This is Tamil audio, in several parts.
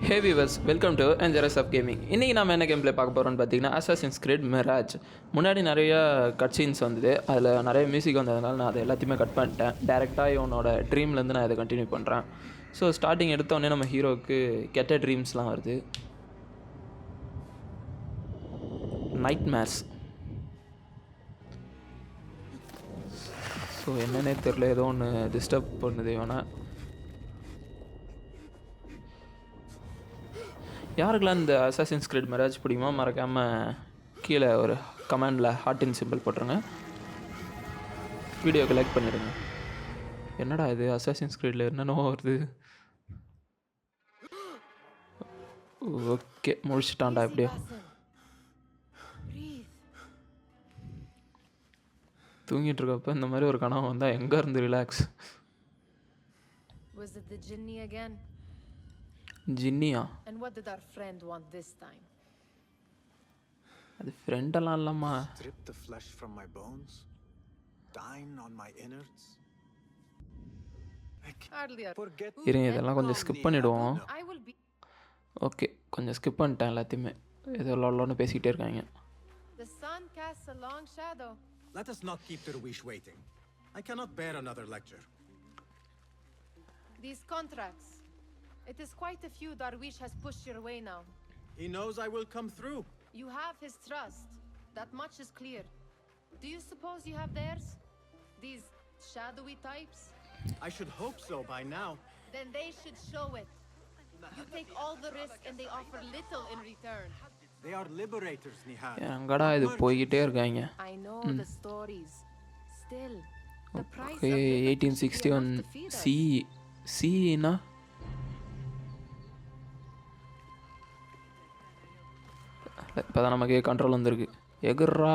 ஹே விவர்ஸ், வெல்கம் டு என்ஜரஸ் ஆஃப் கேமிங். இன்றைக்கி நம்ம என்ன கேம் ப்ளே பார்க்க போகிறோம்னு பார்த்தீங்கன்னா அசாசின்ஸ் கிரீட் மிராஜ். முன்னாடி நிறைய கட் சீன்ஸ் வந்தது, அதில் நிறைய மியூசிக் வந்ததுனால நான் அதை எல்லாத்தையுமே கட் பண்ணிட்டேன். டேரெக்டாக இவனோட ட்ரீம்லேருந்து நான் இதை கண்டினியூ பண்ணுறேன். ஸோ ஸ்டார்டிங் எடுத்தோடனே நம்ம ஹீரோவுக்கு கெட்ட ட்ரீம்ஸ்லாம் வருது. Night mares. ஸோ என்னன்னே தெரில, ஏதோ ஒன்று டிஸ்டர்ப் பண்ணுது இவனை. யாருக்கெல்லாம் இந்த அசாசின்ஸ் கிரீட் மிராஜ் பிடிக்குமோ மறக்காமல் கீழே ஒரு கமெண்டில் ஹார்ட்டின் சிம்பிள் போட்டுருங்க. வீடியோக்கு லைக் பண்ணிடுங்க. என்னடா இது அசாசின்ஸ் கிரீடில் என்னென்னோ வருது. ஓகே, முடிச்சுட்டான்டா எப்படியோ. தூங்கிட்டு இருக்கப்போ இந்த மாதிரி ஒரு கனவு வந்தால் எங்கே இருந்து relax. ஜின்னியா? And what did our friend want this time? அது ஃப்ரெண்டெல்லாம் இல்லைம்மா. Strip the flesh from my bones, dine on my innards. Hardly a Forget. இருங்க, இதெல்லாம் கொஞ்சம் ஸ்கிப் பண்ணிவிடுவோம். I will be. ஓகே, கொஞ்சம் ஸ்கிப் பண்ணிட்டேன் எல்லாத்தையுமே. ஏதோ லொல்லோன்னு பேசிக்கிட்டே இருக்காங்க. The sun casts a long shadow. Let us not keep Derwish waiting. I cannot bear another lecture. These contracts. It is quite a few Darwish has pushed your way now. He knows I will come through. You have his trust. That much is clear. Do you suppose you have theirs? These shadowy types? I should hope so by now. Then they should show it. You take all the risk and they offer little in return. They are liberators, Nihal. எங்கடா இது போய்கிட்டே இருக்காங்க. I know the stories. Still, the price okay, of liberty 1861 enough to feed us. சினா இப்போ தான் நமக்கு கண்ட்ரோல் வந்திருக்கு. எகுறா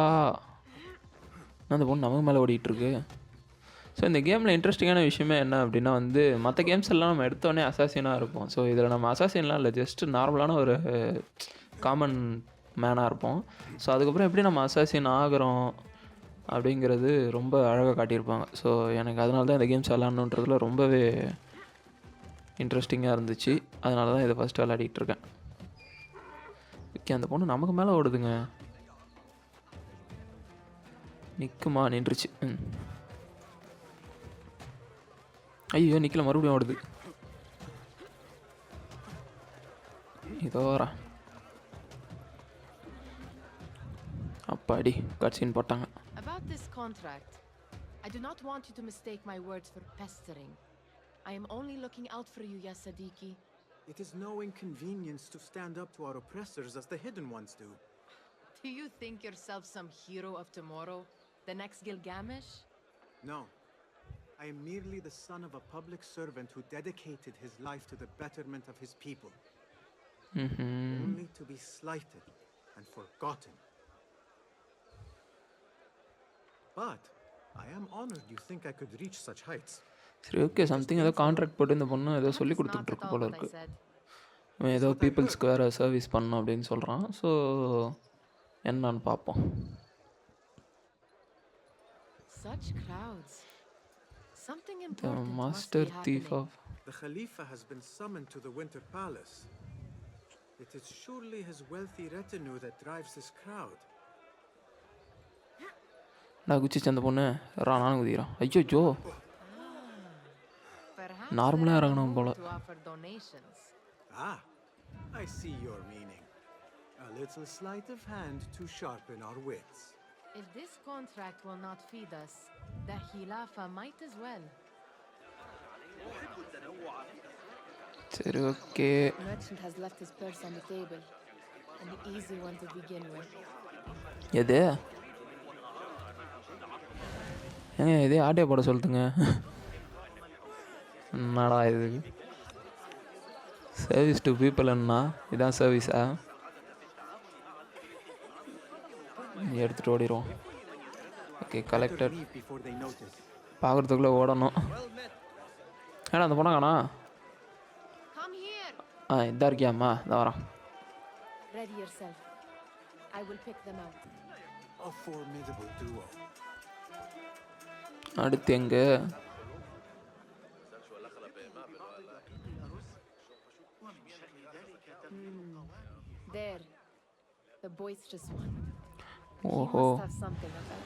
அந்த பொண்ணு நமக்கு மேலே ஓடிட்டுருக்கு. ஸோ இந்த கேமில் இன்ட்ரெஸ்டிங்கான விஷயமே என்ன அப்படின்னா வந்து மற்ற கேம்ஸ் எல்லாம் நம்ம எடுத்தோடனே அசாசினாக இருப்போம். ஸோ இதில் நம்ம அசாசின்லாம் இல்லை, ஜஸ்ட் நார்மலான ஒரு காமன் மேனாக இருப்போம். ஸோ அதுக்கப்புறம் எப்படி நம்ம அசாசின் ஆகிறோம் அப்படிங்கிறது ரொம்ப அழகாக காட்டியிருப்பாங்க. ஸோ எனக்கு அதனால தான் இந்த கேம்ஸ் விளாட்ணுன்றதுல ரொம்பவே இன்ட்ரெஸ்டிங்காக இருந்துச்சு. அதனால தான் இதை ஃபஸ்ட்டு விளையாடிட்டு இருக்கேன். ஓகே, அந்த பொண்ணு நமக்கு மேலே ஓடுதுங்க. நிற்குமா? நின்றுச்சு. ஐயோ, நிற்கல, மறுபடியும் ஓடுது. இதோ வரா. அப்பாடி கட்சின்னு போட்டாங்க. About this contract, I do not want you to mistake my words for pestering. I am only looking out for you, ya Sadiki. It is no inconvenience to stand up to our oppressors as the hidden ones do. Do you think yourself some hero of tomorrow? The next Gilgamesh? No. I am merely the son of a public servant who dedicated his life to the betterment of his people. Only to be slighted and forgotten. But I am honored you think I could reach such heights. சரி, ஓகே, சம்திங் ஏதோ கான்ட்ராக்ட் போட்டு இந்த பொண்ணு ஏதோ சொல்லி கொடுத்துட்டு இருக்கு போல இருக்கு. ஏதோ பீப்புள்ஸ்க்கு வேறு சர்வீஸ் பண்ணணும் அப்படின்னு சொல்கிறான். ஸோ என்னன்னு பார்ப்போம். Such crowds. Something The important master must be thief happening. of The Khalifa has been summoned to the Winter Palace. It is surely his wealthy retinue that drives this crowd. நான் குச்சிச்சு அந்த பொண்ணு நானும் குதிக்கிறேன். ஐயோ ஜோ, Perhaps நார்மலாக they are இறங்கணும் போல. moved to offer donations. Ah, I see your meaning. A little sleight of hand to sharpen our wits. If this contract will not feed us, the Khilafa might as well. சரி, okay. Merchant has left his purse on the table, and the easy one to begin with. எது ஏங்க இதே ஆட்டே போட சொல்லுங்க. என்னடா இது? சர்வீஸ் டு பீப்புள் என்ன இதான் சர்வீஸா? எடுத்துகிட்டு ஓடிடுவோம். Okay, collector. Leave before they notice. பார்க்குறதுக்குள்ளே ஓடணும். ஏன்னா அந்த பொண்ணை காணா? Come here. இதாக இருக்கியாம்மா? இதான் வரான். Ready yourself. I will pick them out. A formidable duo. அடுத்து எங்கே? There. The boisterous one. He ஓஹோ must have something of that.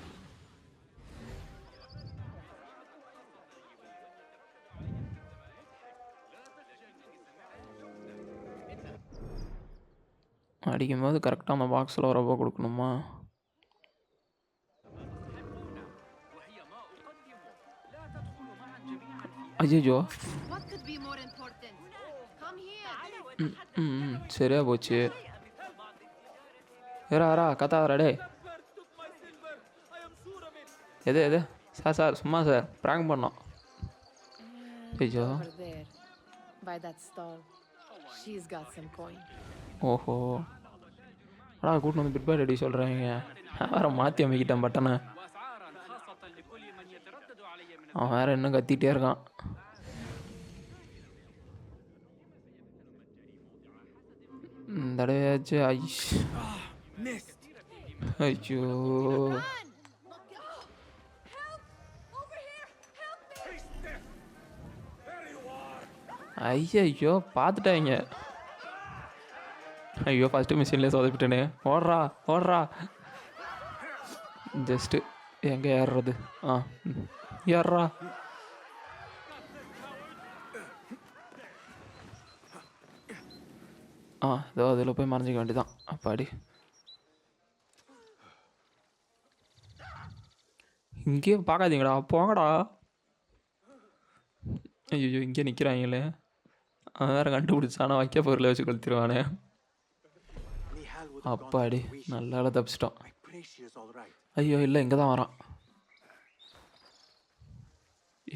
அடிக்கும்போது கரெக்டாக அந்த பாக்ஸில் வரப்போ கொடுக்கணுமா? ஐயோ What could be more important? Come here. சரியா போச்சு. ஏரா கத்தாதரா டே. எது சார் சும்மா சார் ப்ராங்க் பண்ணோம். ஐயோ Over there. By that stall. She's got some coin. ஓஹோ அடா கூட்டின்னு வந்து பிட்பாய் ரெடி சொல்கிறாங்க. வேறு மாற்றி அமைக்கிட்டேன் பட்டனை. அவன் வேறு இன்னும் கத்திகிட்டே இருக்கான். இந்த தடவையாச்சும் ஐயோ ஐயோ பார்த்துட்டாங்க. ஐயோ ஃபஸ்ட்டு மிஷின்லேயே சொதப்பிட்டேனே. ஓடுறா ஜஸ்ட்டு எங்கே ஏறுறது? ஏறுறா. ஏதோ அதில் போய் மறைஞ்சிக்க வேண்டியதான். அப்பாடி இங்கேயே பார்க்காதீங்கடா போங்கடா. ஐயோ இங்கே நிற்கிறாங்களே. அவன் வேறு கண்டுபிடிச்சானா வைக்க பொருளை வச்சு கொளுத்திடுவானே. அப்பாடி நல்லா தப்பிச்சிட்டோம். ஐயோ இல்லை இங்கே தான் வரான்.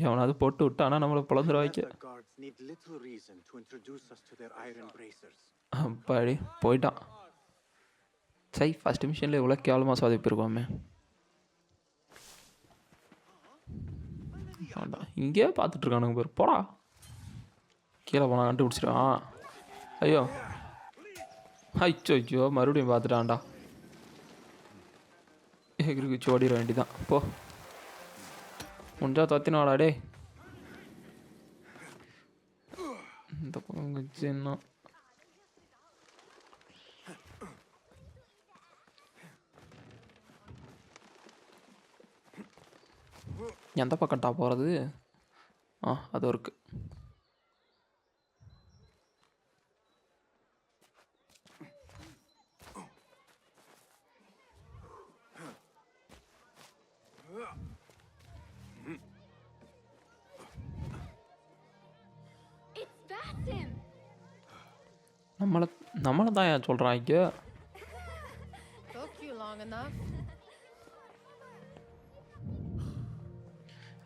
எவனாவது போட்டு விட்டானா நம்மளை பிளந்துட வைக்க. அப்பாடி போயிட்டான். சை ஃபஸ்ட் மிஷனில் இவ்வளோ கேவலமாக சொதப்பிருக்கோமே. இங்கேயே பார்த்துட்ருக்கானுங்க பேர். போடா கீழே போனால் கண்டுபிடிச்சிருவான். ஐயோ ஐயோ மறுபடியும் பார்த்துட்டான்டா. எகிரிச்சு ஓடிட வேண்டிதான். போ முடிஞ்சா தொத்தினாடா டே. இந்த சின்ன எந்த பக்கட்டா போகிறது? அது இருக்கு. நம்மளை தான் ஏன் சொல்கிறான் இங்கே? Took you long enough.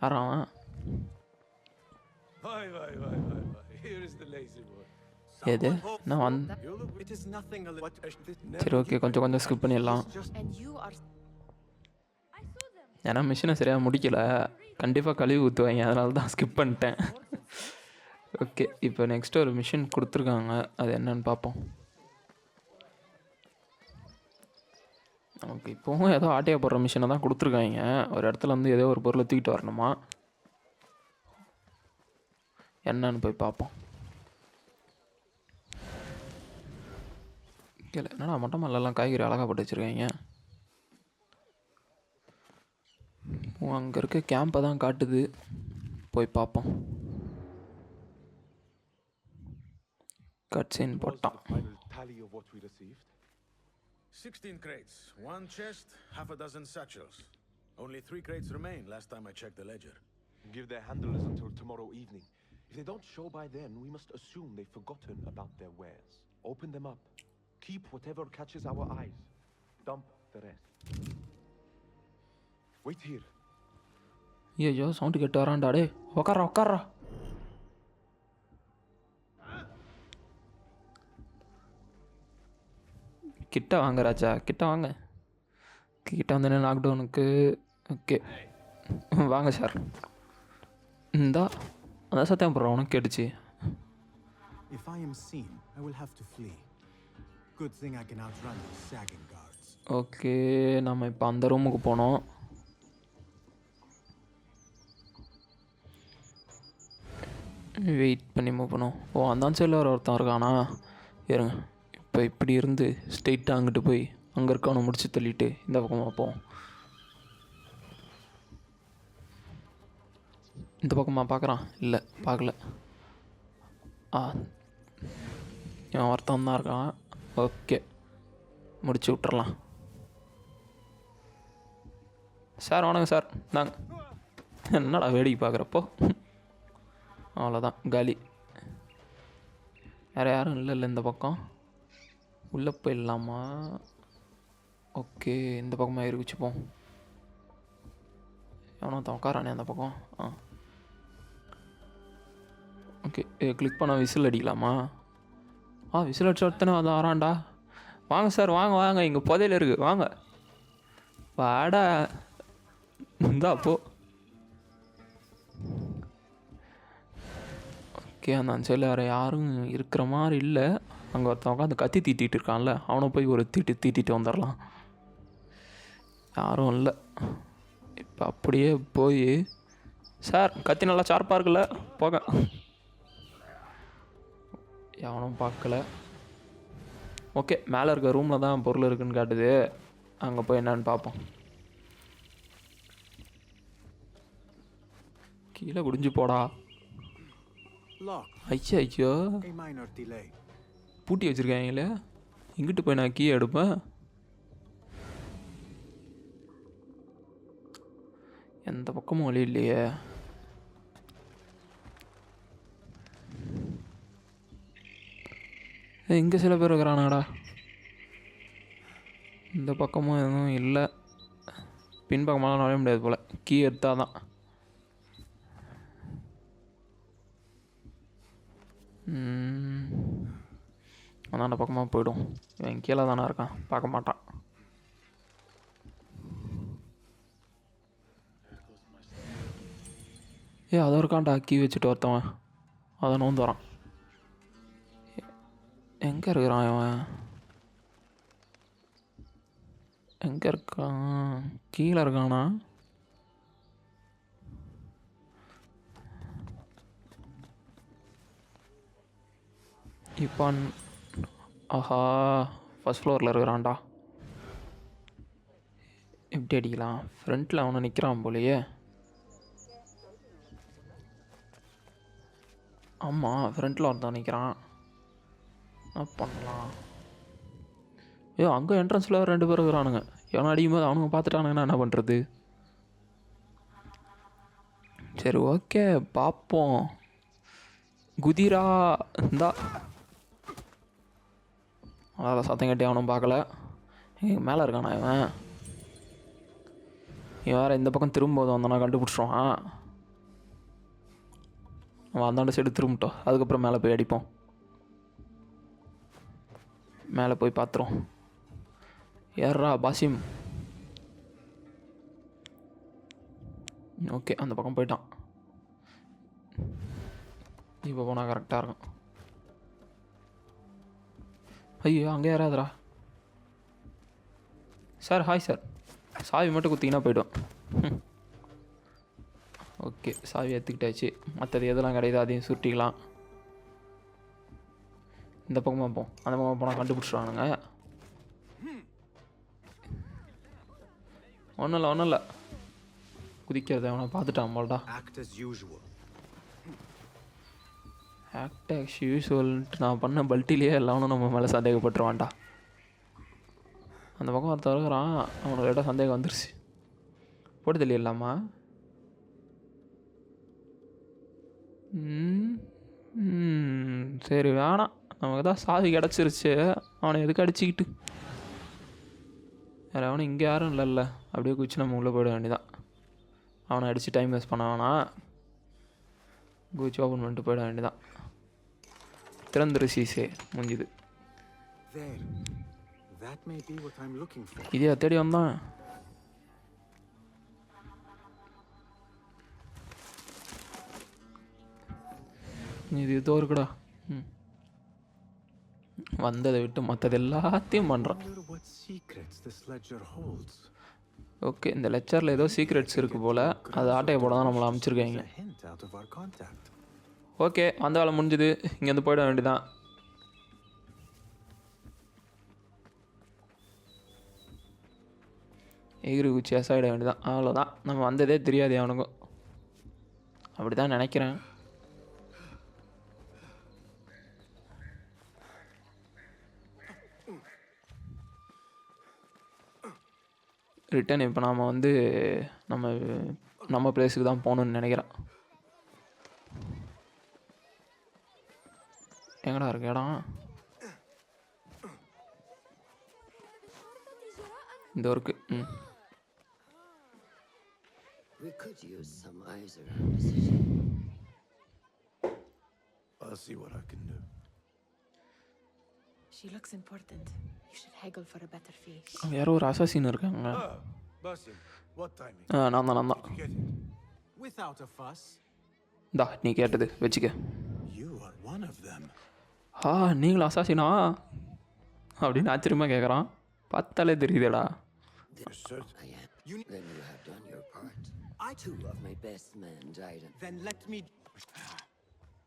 யாரான்? எது நான் வந்து சரி ஓகே கொஞ்சம் ஸ்கிப் பண்ணிடலாம். And you are ஏன்னா மிஷினை சரியாக முடிக்கலை. கண்டிப்பாக கழுவி ஊற்றுவாங்க, அதனால தான் ஸ்கிப் பண்ணிட்டேன். ஓகே இப்போ நெக்ஸ்ட்டு ஒரு மிஷின் கொடுத்துருக்காங்க. அது என்னன்னு பார்ப்போம். நமக்கு இப்போவும் ஏதோ ஆட்டையை போடுற மிஷினை தான் கொடுத்துருக்காங்க. ஒரு இடத்துல வந்து ஏதோ ஒரு பொருளை தூக்கிட்டு வரணுமா. என்னன்னு போய் பார்ப்போம். கேளு என்னடா மொட்டை மல்லெல்லாம் காய்கறி அழகாக போட்டு வச்சுருக்காங்க. அங்கே இருக்க கேம்பை தான் காட்டுது. போய் பார்ப்போம். கட்சின் போட்டான். 16 crates, 1 chest, half a dozen satchels. Only 3 crates remain last time I checked the ledger. Give their handlers until tomorrow evening. If they don't show by then, we must assume they've forgotten about their wares. Open them up. Keep whatever catches our eyes. Dump the rest. Wait here. ஐயோ சவுண்டு கேட்டு வரான்டா. டே உக்காரா. கிட்ட வாங்க ராஜா, கிட்ட வாங்க. கிட்ட வந்தேனே லாக்டவுனுக்கு. ஓகே வாங்க சார். இந்தா அதான் சத்தியம் போடுறோம். உனக்கு கேட்டுச்சு. If I am seen, I will have to flee. Good thing I can outrun these sagging guards. Okay நம்ம இப்போ அந்த ரூமுக்கு போனோம். வெயிட் பண்ணி மூவ் பண்ணுவோம். அந்த சைடில் ஒருத்தன் இருக்கானா? இருங்க, இப்போ இப்படி இருந்து ஸ்ட்ரெயிட்டாக அங்கிட்டு போய் அங்கே இருக்கவனை முடிச்சு தள்ளிட்டு இந்த பக்கம் பார்ப்போம். இந்த பக்கமாக பார்க்குறான்? இல்லை, பார்க்கல. இவன் ஒருத்தன் தான் இருக்கான். ஓகே, முடிச்சு விட்டுறலாம். சார் வணக்கம் சார். நாங்க என்னடா வேடிக்கை பார்க்குறப்போ? அவ்வளோதான், காலி. வேறு யாரும் இல்லை இந்த பக்கம். உள்ளே போயிடலாமா? ஓகே, இந்த பக்கமாக இருக்குச்சுப்போம். எவனோ தான் உட்காரானே அந்த பக்கம். ஓகே, கிளிக் பண்ணால் விசில் அடிக்கலாமா? விசில் அடிச்ச ஒருத்தனை வந்து வரான்டா. வாங்க சார், வாங்க வாங்க, இங்கே புதையில இருக்குது, வாங்க வாடா. இந்தா அப்போ ஓகே, அந்த சைடில் வேறு யாரும் இருக்கிற மாதிரி இல்லை. அங்கே ஒருத்தன் உட்காந்து கத்தி தீட்டிகிட்டு இருக்கான்ல, அவனை போய் ஒரு தீட்டிட்டு வந்துடலாம். யாரும் இல்லை. இப்போ அப்படியே போய், சார் கத்தி நல்லா ஷார்ப்பாக இருக்குல்ல, போக. எவனும் பார்க்கல. ஓகே, மேலே இருக்க ரூமில் தான் பொருள் இருக்குதுன்னு காட்டுது. அங்கே போய் என்னன்னு பார்ப்போம். கீழே குடிஞ்சு போடா. ஐயோ ஐயோ, பூட்டி வச்சுருக்காங்களே. எங்கிட்டு போய் நான் கீ எடுப்பேன்? எந்த பக்கமும் வழி இல்லையே. இங்கே சில பேர் இருக்கிறானாடா. இந்த பக்கமும் எதுவும் இல்லை. பின்பக்கமெல்லாம் நுழைய முடியாது போல், கீ எடுத்தால் தான். ஆனால் அந்த பக்கமாக போய்டும். இவன் கீழே தானே இருக்கான், பார்க்க மாட்டான். அதை இருக்கான்டா கீ வச்சுட்டு ஒருத்தவன். அதை நோந்து வரான். எங்கே இருக்கிறான் இவன்? எங்கே இருக்கான்? கீழே இருக்கானா? இப்போ ஆஹா, ஃபஸ்ட் ஃப்ளோரில் இருக்கிறான்டா. எப்படி அடிக்கலாம்? ஃப்ரண்ட்டில் அவனை நிற்கிறான் போலையே. ஆமாம், ஃப்ரண்ட்டில் ஒருத்தான் நிற்கிறான். என்ன பண்ணலாம்? அங்கே என்ட்ரன்ஸில் 2 பேர் இருக்கிறானுங்க. எவனை அடிக்கும்போது அவனுங்க பார்த்துட்டானுங்கன்னா என்ன பண்ணுறது? சரி ஓகே, பார்ப்போம். குதிரா இந்தா. அதான் சத்தம் கட்டி அவனும் பார்க்கல. மேலே இருக்கானா இவன்? வேறு இந்த பக்கம் திரும்பும்போது வந்தானா கண்டுபிடிச்சிருவான். அவன் அந்தாண்ட சைடு திரும்பிட்டோம், அதுக்கப்புறம் மேலே போய் அடிப்போம். மேலே போய் பார்த்துரும். ஏறா பாசிம். ஓகே, அந்த பக்கம் போயிட்டான். இப்போ போனால் கரெக்டாக இருக்கும். ஐயோ, அங்கே யாராதுரா. Sir hi sir. சாவி மட்டும் குத்திங்கன்னா போய்டும். ஓகே, சாவி எடுத்துக்கிட்டாச்சு. மற்றது எதெல்லாம் கிடையாது அதையும் சுருட்டிக்கலாம். இந்த பக்கமாக போம். அந்த பக்கமாக போனால் கண்டுபிடிச்சிடுவானுங்க. ஒன்றும் இல்லை குதிக்கிறது அவனை பார்த்துட்டான் போல்டா. ஆக்ட் ஆஸ் யூஸ்வல்ன்ட்டு நான் பண்ண பல்ட்டிலேயே எல்லாவனும் நம்ம மேலே சந்தேகப்பட்டுருவான்டா. அந்த பக்கம் ஒருத்தர் இருக்கிறான், அவனுக்கு லேட்டாக சந்தேகம் வந்துருச்சு. போட்டு தெரியலாமா? சரி வேணாம், நமக்கு தான் சாவி கிடச்சிருச்சு. அவனை எதுக்கு அடிச்சுக்கிட்டு? வேறு அவனும் இங்கே யாரும் இல்லைல்ல, அப்படியே குச்சி நம்ம உள்ளே போயிட வேண்டியதான். அவனை அடித்து டைம் வேஸ்ட் பண்ண வேணாம், குச்சி ஓப்பன் பண்ணிட்டு போயிட வேண்டியதான். திறந்துரு சீசே, முடிஞ்சுது. இதே தேடி வந்தான். இது இதோ இருக்குடா. வந்ததை விட்டு மற்றது எல்லாத்தையும் பண்ணுறான். ஓகே, இந்த லெக்சரில் ஏதோ சீக்ரெட்ஸ் இருக்குது போல். அது ஆட்டையை போட தான் நம்மளை அமைச்சிருக்காங்க. ஓகே, வந்த வேலை முடிஞ்சுது. இங்கேருந்து போயிட வேண்டியதான். எகிரி குச்சி அசாயிட வேண்டியதான், அவ்வளோதான். நம்ம வந்ததே தெரியாது அவனுக்கும், அப்படி தான் நினைக்கிறேன். ரிட்டன் இப்போ நாம் வந்து நம்ம பிளேஸுக்கு தான் போகணுன்னு நினைக்கிறேன். எங்கடா இருக்கு இடம்? இந்த work. We could use some eyes around the city. I'll see what I can do. She looks important. You should haggle for a better fee. அங்கே யாரோ ஒரு அசாசின் இருக்காங்க. Basim, what timing? நான் தான். Get it. Without a fuss. இந்தா நீ கேட்டது வச்சுக்க. You are one of them. நீங்களும் அசாசினா அப்படின்னு ஆச்சரியமாக கேட்குறான். பார்த்தாலே தெரியுதுடா. You're certain? I am. You- Then you have done your part. I- Two of my best men died. Then let me.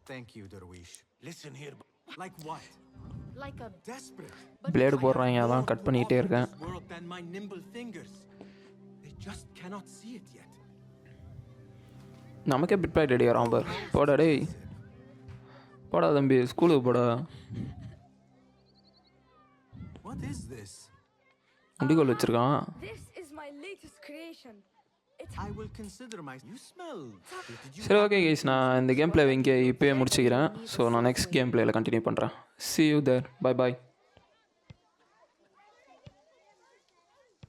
Thank you, Darwish. Listen here. Like what? Like a Desperate. Blade போடுறாங்க, அதான் கட் பண்ணிக்கிட்டே இருக்கேன். This world than my nimble fingers. They just cannot see it yet. நமக்கே பிட் பாயிண்ட் அடிக்கிறான் பார். போடா டேய், போடா தம்பி, ஸ்கூலுக்கு போடா. What is this? முடிகோல் வச்சுருக்கான். This is my latest creation. I will consider my. You smell. Did you சரி ஓகே கைஸ், நான் இந்த கேம் பிளே இங்கே இப்போயே முடிச்சுக்கிறேன். ஸோ நான் நெக்ஸ்ட் கேம் பிளேயில் கண்டினியூ பண்ணுறேன். See you there. Bye bye.